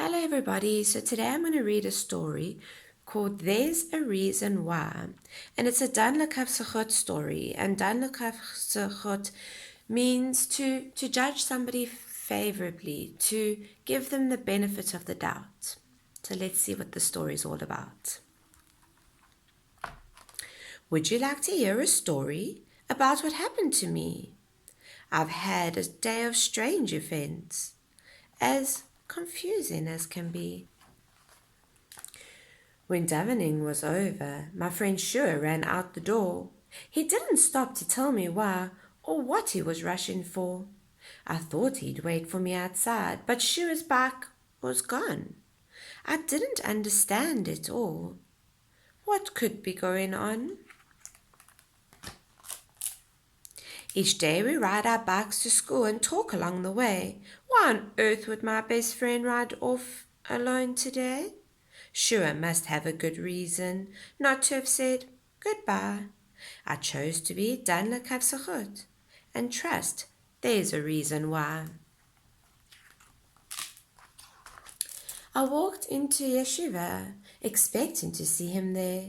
Hello everybody, so today I'm going to read a story called There's a Reason Why, and it's a Dan Zechus story, and Dan Zechus means to judge somebody favorably, to give them the benefit of the doubt. So let's see what the story is all about. Would you like to hear a story about what happened to me? I've had a day of strange events, as confusing as can be. When davening was over, my friend Shua ran out the door. He didn't stop to tell me why or what he was rushing for. I thought he'd wait for me outside, but Shua's bike was gone. I didn't understand it all. What could be going on? Each day we ride our bikes to school and talk along the way. Why on earth would my best friend ride off alone today? Shua must have a good reason not to have said goodbye. I chose to be Dan Zechus and trust there's a reason why. I walked into yeshiva expecting to see him there,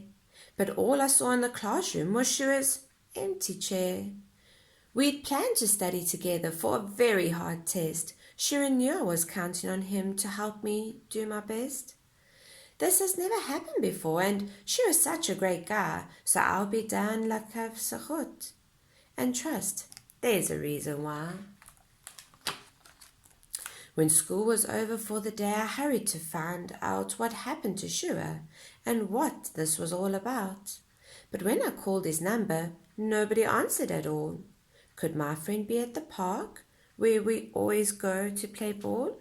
but all I saw in the classroom was Shua's empty chair. We'd planned to study together for a very hard test. Shua knew I was counting on him to help me do my best. This has never happened before, and Shua is such a great guy, so I'll be Dan Zechus and trust there's a reason why. When school was over for the day, I hurried to find out what happened to Shua and what this was all about. But when I called his number, nobody answered at all. Could my friend be at the park, where we always go to play ball?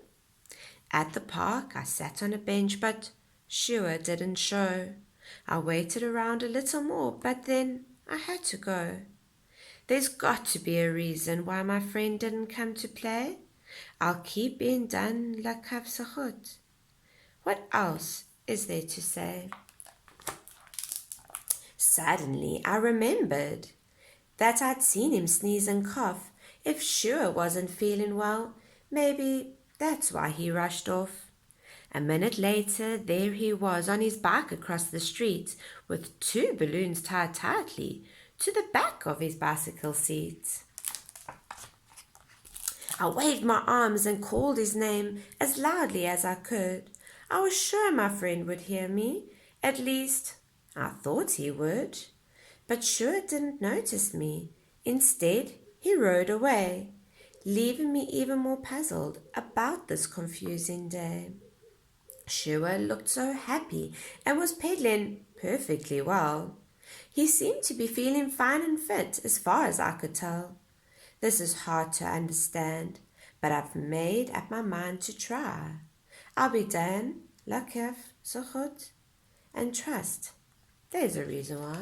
At the park, I sat on a bench, but Shua didn't show. I waited around a little more, but then I had to go. There's got to be a reason why my friend didn't come to play. I'll keep being Dan Zechus. What else is there to say? Suddenly, I remembered that I'd seen him sneeze and cough. If Shua wasn't feeling well, maybe that's why he rushed off. A minute later, there he was on his bike across the street with 2 balloons tied tightly to the back of his bicycle seat. I waved my arms and called his name as loudly as I could. I was sure my friend would hear me. At least, I thought he would. But Shua didn't notice me. Instead, he rode away, leaving me even more puzzled about this confusing day. Shua looked so happy and was pedaling perfectly well. He seemed to be feeling fine and fit as far as I could tell. This is hard to understand, but I've made up my mind to try. I'll be Dan Zechus and trust there's a reason why.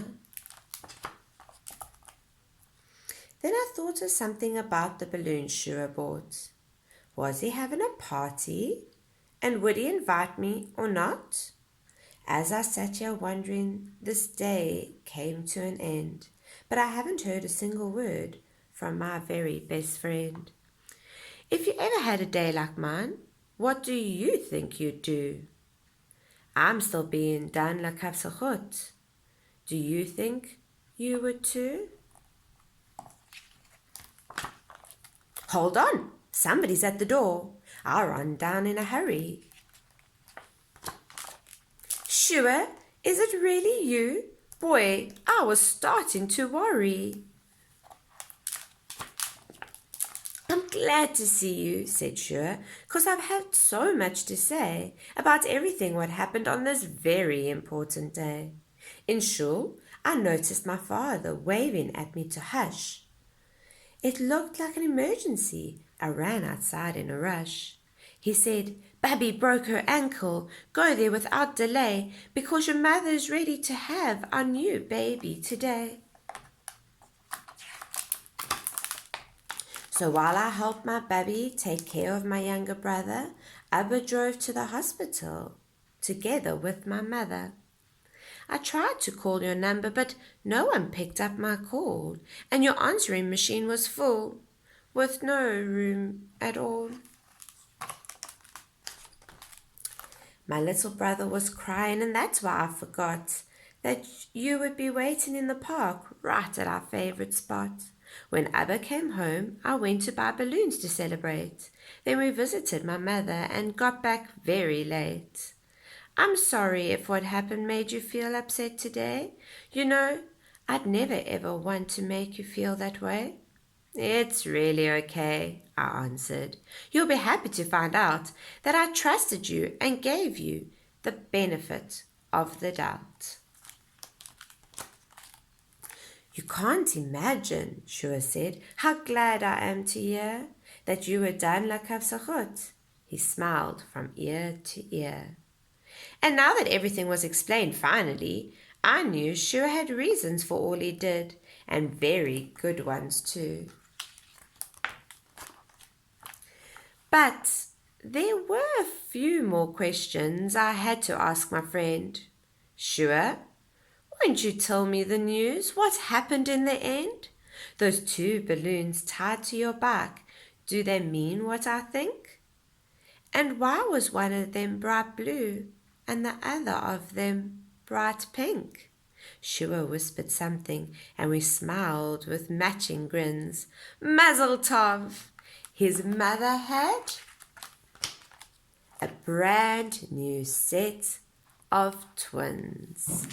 Then I thought of something about the balloon Shua bought. Was he having a party? And would he invite me or not? As I sat here wondering, this day came to an end, but I haven't heard a single word from my very best friend. If you ever had a day like mine, what do you think you'd do? I'm still being Dan Zechus. Do you think you would too? Hold on, somebody's at the door. I'll run down in a hurry. Shua, is it really you? Boy, I was starting to worry. I'm glad to see you, said Shua, because I've had so much to say about everything what happened on this very important day. In shul, I noticed my father waving at me to hush. It looked like an emergency. I ran outside in a rush. He said, Baby broke her ankle. Go there without delay, because your mother's ready to have our new baby today. So while I helped my baby take care of my younger brother, Abba drove to the hospital together with my mother. I tried to call your number, but no one picked up my call, and your answering machine was full, with no room at all. My little brother was crying, and that's why I forgot that you would be waiting in the park right at our favorite spot. When Abba came home, I went to buy balloons to celebrate. Then we visited my mother and got back very late. I'm sorry if what happened made you feel upset today. You know, I'd never ever want to make you feel that way. It's really okay, I answered. You'll be happy to find out that I trusted you and gave you the benefit of the doubt. You can't imagine, Shua said, how glad I am to hear that you were done like Zechus. He smiled from ear to ear. And now that everything was explained finally, I knew Shua had reasons for all he did, and very good ones too. But there were a few more questions I had to ask my friend. Shua, won't you tell me the news? What happened in the end? Those two balloons tied to your back, do they mean what I think? And why was one of them bright blue and the other of them bright pink? Shua whispered something, and we smiled with matching grins. Mazel tov! His mother had a brand new set of twins.